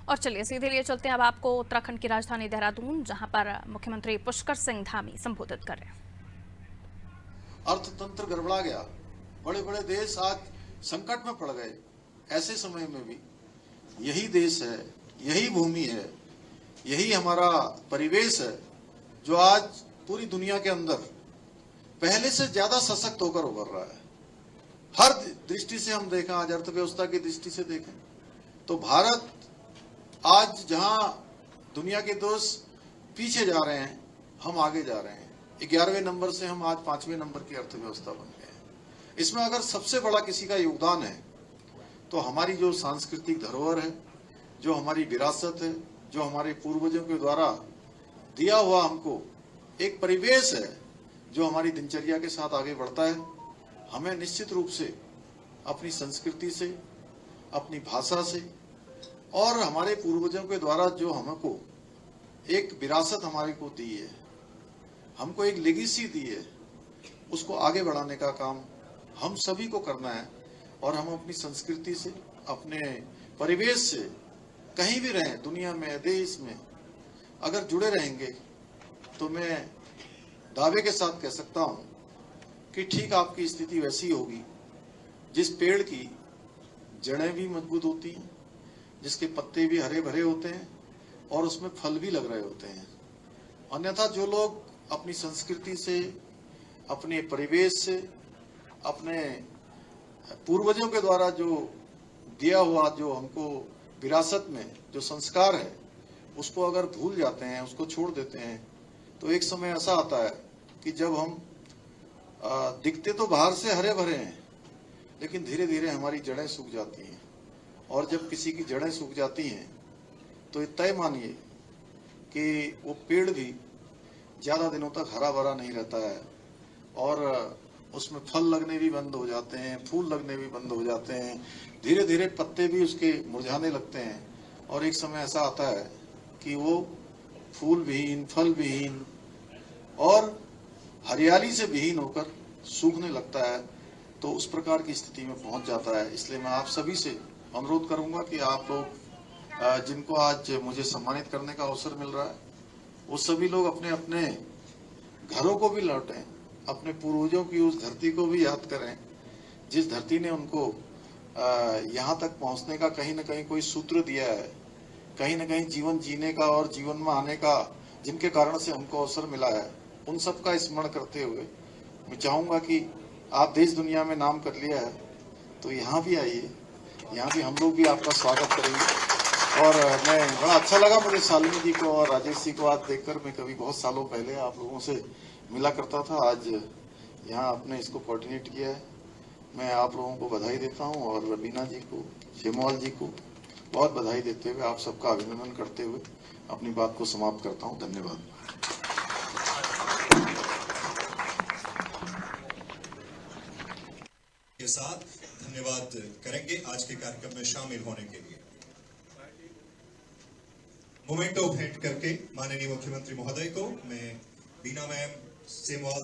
और चलिए सीधे लिए चलते हैं अब आपको उत्तराखंड की राजधानी देहरादून, जहां पर मुख्यमंत्री पुष्कर सिंह धामी संबोधित कर रहे हैं। अर्थतंत्र गड़बड़ा गया, बड़े बड़े देश आज संकट में पड़ गए। ऐसे समय में भी यही देश है, यही भूमि है, यही हमारा परिवेश है जो आज पूरी दुनिया के अंदर पहले से ज्यादा सशक्त होकर उभर रहा है। हर दृष्टि से हम देखें, आज अर्थव्यवस्था की दृष्टि से देखें तो भारत आज जहां दुनिया के दोस्त पीछे जा रहे हैं, हम आगे जा रहे हैं। 11वें नंबर से हम आज 5वें नंबर की अर्थव्यवस्था बन गए हैं। इसमें अगर सबसे बड़ा किसी का योगदान है तो हमारी जो सांस्कृतिक धरोहर है, जो हमारी विरासत है, जो हमारे पूर्वजों के द्वारा दिया हुआ हमको एक परिवेश है जो हमारी दिनचर्या के साथ आगे बढ़ता है। हमें निश्चित रूप से अपनी संस्कृति से, अपनी भाषा से और हमारे पूर्वजों के द्वारा जो हमको एक विरासत हमारे को दी है, हमको एक लेगेसी दी है, उसको आगे बढ़ाने का काम हम सभी को करना है। और हम अपनी संस्कृति से, अपने परिवेश से कहीं भी रहें दुनिया में, देश में, अगर जुड़े रहेंगे तो मैं दावे के साथ कह सकता हूं कि ठीक आपकी स्थिति वैसी होगी जिस पेड़ की जड़ें भी मजबूत होती हैं, जिसके पत्ते भी हरे भरे होते हैं और उसमें फल भी लग रहे होते हैं। अन्यथा जो लोग अपनी संस्कृति से, अपने परिवेश से, अपने पूर्वजों के द्वारा जो दिया हुआ, जो हमको विरासत में जो संस्कार है, उसको अगर भूल जाते हैं, उसको छोड़ देते हैं, तो एक समय ऐसा आता है कि जब हम दिखते तो बाहर से हरे भरे हैं, लेकिन धीरे धीरे हमारी जड़ें सूख जाती हैं। और जब किसी की जड़ें सूख जाती हैं तो तय मानिए कि वो पेड़ भी ज्यादा दिनों तक हरा भरा नहीं रहता है और उसमें फल लगने भी बंद हो जाते हैं, फूल लगने भी बंद हो जाते हैं, धीरे धीरे पत्ते भी उसके मुरझाने लगते हैं और एक समय ऐसा आता है कि वो फूल विहीन, फल विहीन और हरियाली से विहीन होकर सूखने लगता है। तो उस प्रकार की स्थिति में पहुंच जाता है। इसलिए मैं आप सभी से अनुरोध करूंगा कि आप लोग जिनको आज मुझे सम्मानित करने का अवसर मिल रहा है, वो सभी लोग अपने अपने घरों को भी लौटें, अपने पूर्वजों की उस धरती को भी याद करें जिस धरती ने उनको यहाँ तक पहुंचने का कहीं न कहीं कोई सूत्र दिया है, कहीं न कहीं जीवन जीने का और जीवन में आने का जिनके कारण से हमको अवसर मिला है, उन सब का स्मरण करते हुए मैं चाहूंगा कि आप देश दुनिया में नाम कर लिया है तो यहाँ भी आइए, यहाँ भी हम लोग भी आपका स्वागत करेंगे। और मैं बड़ा अच्छा लगा मुझे शालिनी जी को और राजेश जी को आज देखकर। मैं कभी बहुत सालों पहले आप लोगों से मिला करता था, आज यहाँ आपने इसको कोऑर्डिनेट किया है। मैं आप लोगों को बधाई देता हूँ और रबीना जी को, शेमोल जी को बहुत बधाई देते हुए, आप सबका अभिनंदन करते हुए अपनी बात को समाप्त करता हूँ। धन्यवाद। के साथ धन्यवाद करेंगे आज के कार्यक्रम में शामिल होने के लिए। मोमेंटो भेंट करके माननीय मुख्यमंत्री महोदय को मैं बीना मैम, सेमवाल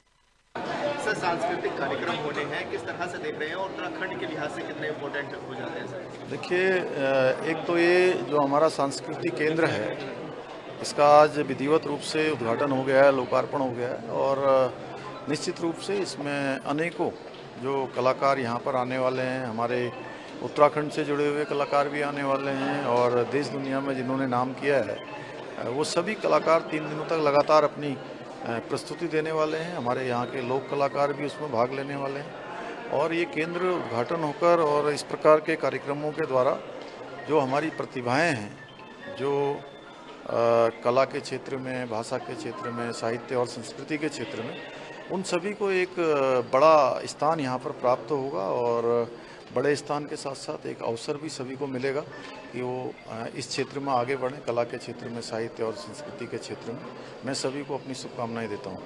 सर, सांस्कृतिक कार्यक्रम होने हैं, किस तरह से देख रहे हैं और उत्तराखंड के लिहाज से कितने इम्पोर्टेंट हो जाते हैं सर? देखिए, एक तो ये जो हमारा सांस्कृतिक केंद्र है, इसका आज विधिवत रूप से उद्घाटन हो गया है, लोकार्पण हो गया है और निश्चित रूप से इसमें अनेकों जो कलाकार यहाँ पर आने वाले हैं, हमारे उत्तराखंड से जुड़े हुए कलाकार भी आने वाले हैं और देश दुनिया में जिन्होंने नाम किया है, वो सभी कलाकार 3 दिनों तक लगातार अपनी प्रस्तुति देने वाले हैं। हमारे यहाँ के लोक कलाकार भी उसमें भाग लेने वाले हैं और ये केंद्र उद्घाटन होकर और इस प्रकार के कार्यक्रमों के द्वारा जो हमारी प्रतिभाएं हैं, जो कला के क्षेत्र में, भाषा के क्षेत्र में, साहित्य और संस्कृति के क्षेत्र में, उन सभी को एक बड़ा स्थान यहाँ पर प्राप्त होगा और बड़े स्थान के साथ साथ एक अवसर भी सभी को मिलेगा कि वो इस क्षेत्र में आगे बढ़ें, कला के क्षेत्र में, साहित्य और संस्कृति के क्षेत्र में। मैं सभी को अपनी शुभकामनाएं देता हूँ।